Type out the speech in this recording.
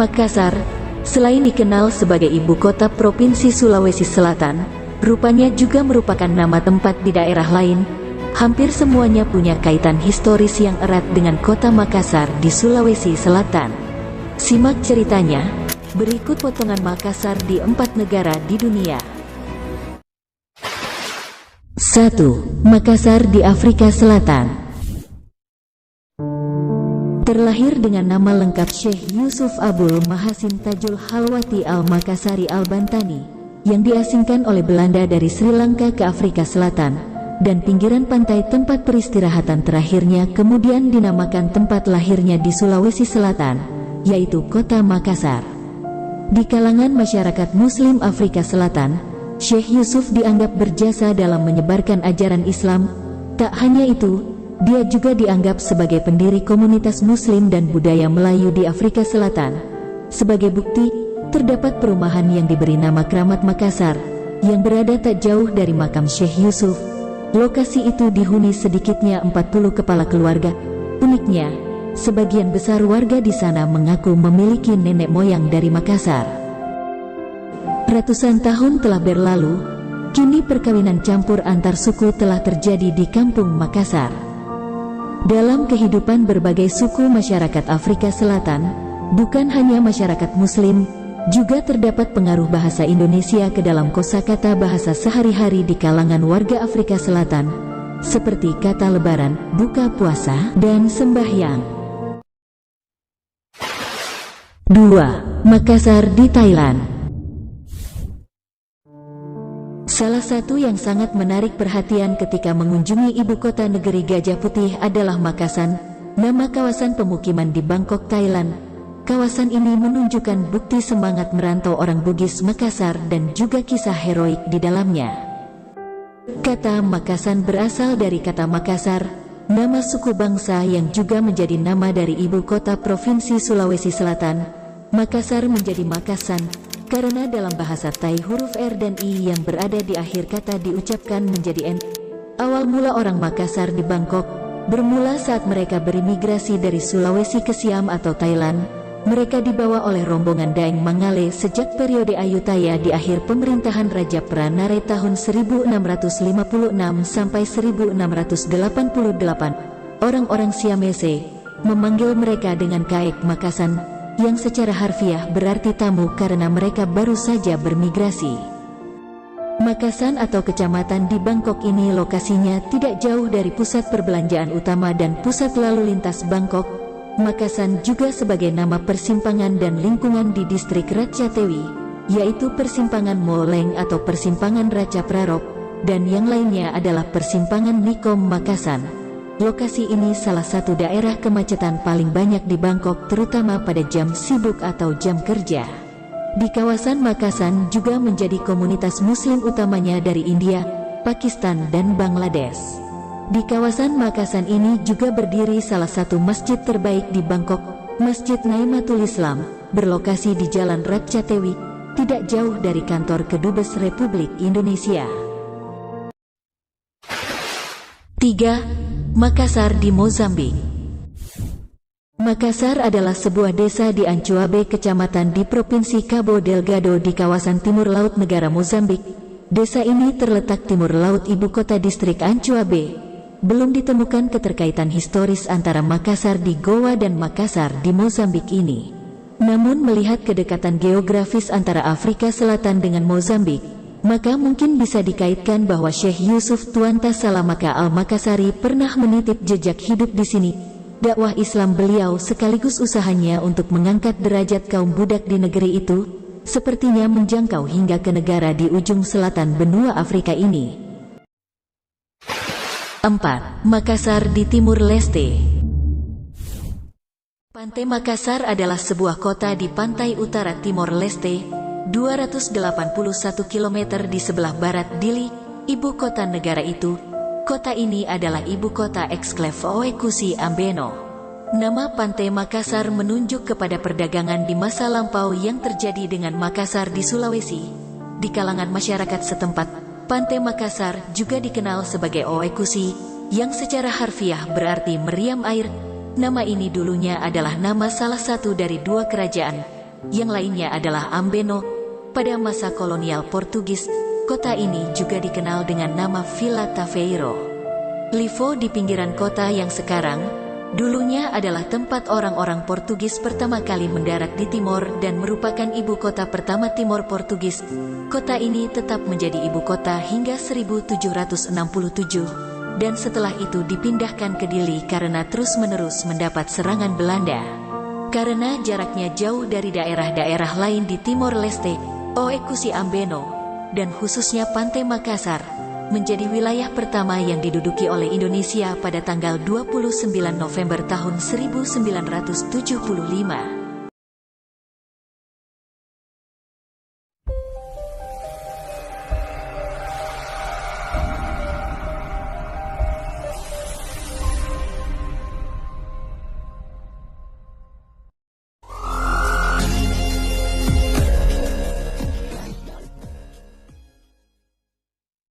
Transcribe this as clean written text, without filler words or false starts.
Makassar, selain dikenal sebagai ibu kota Provinsi Sulawesi Selatan, rupanya juga merupakan nama tempat di daerah lain. Hampir semuanya punya kaitan historis yang erat dengan kota Makassar di Sulawesi Selatan. Simak ceritanya, berikut potongan Makassar di 4 negara di dunia. 1. Makassar di Afrika Selatan. Terlahir dengan nama lengkap Syekh Yusuf Abul Mahasin Tajul Halwati Al-Makassari Al-Bantani, yang diasingkan oleh Belanda dari Sri Lanka ke Afrika Selatan, dan pinggiran pantai tempat peristirahatan terakhirnya kemudian dinamakan tempat lahirnya di Sulawesi Selatan, yaitu kota Makassar. Di kalangan masyarakat Muslim Afrika Selatan, Syekh Yusuf dianggap berjasa dalam menyebarkan ajaran Islam. Tak hanya itu, dia juga dianggap sebagai pendiri komunitas Muslim dan budaya Melayu di Afrika Selatan. Sebagai bukti, terdapat perumahan yang diberi nama Keramat Makassar, yang berada tak jauh dari makam Syekh Yusuf. Lokasi itu dihuni sedikitnya 40 kepala keluarga. Uniknya, sebagian besar warga di sana mengaku memiliki nenek moyang dari Makassar. Ratusan tahun telah berlalu, kini perkawinan campur antar suku telah terjadi di kampung Makassar. Dalam kehidupan berbagai suku masyarakat Afrika Selatan, bukan hanya masyarakat Muslim, juga terdapat pengaruh bahasa Indonesia ke dalam kosakata bahasa sehari-hari di kalangan warga Afrika Selatan, seperti kata lebaran, buka puasa, dan sembahyang. 2. Makassar di Thailand. Salah satu yang sangat menarik perhatian ketika mengunjungi ibu kota negeri Gajah Putih adalah Makassar, nama kawasan pemukiman di Bangkok, Thailand. Kawasan ini menunjukkan bukti semangat merantau orang Bugis Makassar dan juga kisah heroik di dalamnya. Kata Makassar berasal dari kata Makassar, nama suku bangsa yang juga menjadi nama dari ibu kota Provinsi Sulawesi Selatan. Makassar menjadi Makassar karena dalam bahasa Thai huruf R dan I yang berada di akhir kata diucapkan menjadi N. Awal mula orang Makassar di Bangkok bermula saat mereka berimigrasi dari Sulawesi ke Siam atau Thailand. Mereka dibawa oleh rombongan Daeng Mangale sejak periode Ayutthaya di akhir pemerintahan Raja Pranare tahun 1656 sampai 1688. Orang-orang Siamese memanggil mereka dengan Kaek Makassar, yang secara harfiah berarti tamu karena mereka baru saja bermigrasi. Makassar atau kecamatan di Bangkok ini lokasinya tidak jauh dari pusat perbelanjaan utama dan pusat lalu lintas Bangkok. Makassar juga sebagai nama persimpangan dan lingkungan di distrik Ratchathewi, yaitu persimpangan Moleng atau persimpangan Raja Prarop, dan yang lainnya adalah persimpangan Nikom Makassar. Lokasi ini salah satu daerah kemacetan paling banyak di Bangkok, terutama pada jam sibuk atau jam kerja. Di kawasan Makassar juga menjadi komunitas Muslim utamanya dari India, Pakistan, dan Bangladesh. Di kawasan Makassar ini juga berdiri salah satu masjid terbaik di Bangkok, Masjid Naimatul Islam, berlokasi di Jalan Ratchathewi, tidak jauh dari kantor Kedubes Republik Indonesia. 3. Makassar di Mozambik. Makassar adalah sebuah desa di Anchoabe, kecamatan di Provinsi Cabo Delgado di kawasan timur laut negara Mozambik. Desa ini terletak timur laut ibu kota distrik Anchoabe. Belum ditemukan keterkaitan historis antara Makassar di Goa dan Makassar di Mozambik ini. Namun melihat kedekatan geografis antara Afrika Selatan dengan Mozambik, maka mungkin bisa dikaitkan bahwa Syekh Yusuf Tuanta Salamaka Al-Makassari pernah menitip jejak hidup di sini. Dakwah Islam beliau sekaligus usahanya untuk mengangkat derajat kaum budak di negeri itu, sepertinya menjangkau hingga ke negara di ujung selatan benua Afrika ini. 4. Makassar di Timur Leste. Pantai Makassar adalah sebuah kota di pantai utara Timor Leste, 281 km di sebelah barat Dili, ibu kota negara itu. Kota ini adalah ibu kota eksklave Oekusi Ambeno. Nama pantai Makassar menunjuk kepada perdagangan di masa lampau yang terjadi dengan Makassar di Sulawesi. Di kalangan masyarakat setempat, Pantai Makassar juga dikenal sebagai Oekusi, yang secara harfiah berarti meriam air. Nama ini dulunya adalah nama salah satu dari dua kerajaan, yang lainnya adalah Ambeno. Pada masa kolonial Portugis, kota ini juga dikenal dengan nama Villa Taveiro. Livo di pinggiran kota yang sekarang, dulunya adalah tempat orang-orang Portugis pertama kali mendarat di Timor dan merupakan ibu kota pertama Timor Portugis. Kota ini tetap menjadi ibu kota hingga 1767, dan setelah itu dipindahkan ke Dili karena terus-menerus mendapat serangan Belanda. Karena jaraknya jauh dari daerah-daerah lain di Timor Leste, Oekusi Ambeno, dan khususnya Pantai Makassar, menjadi wilayah pertama yang diduduki oleh Indonesia pada tanggal 29 November tahun 1975.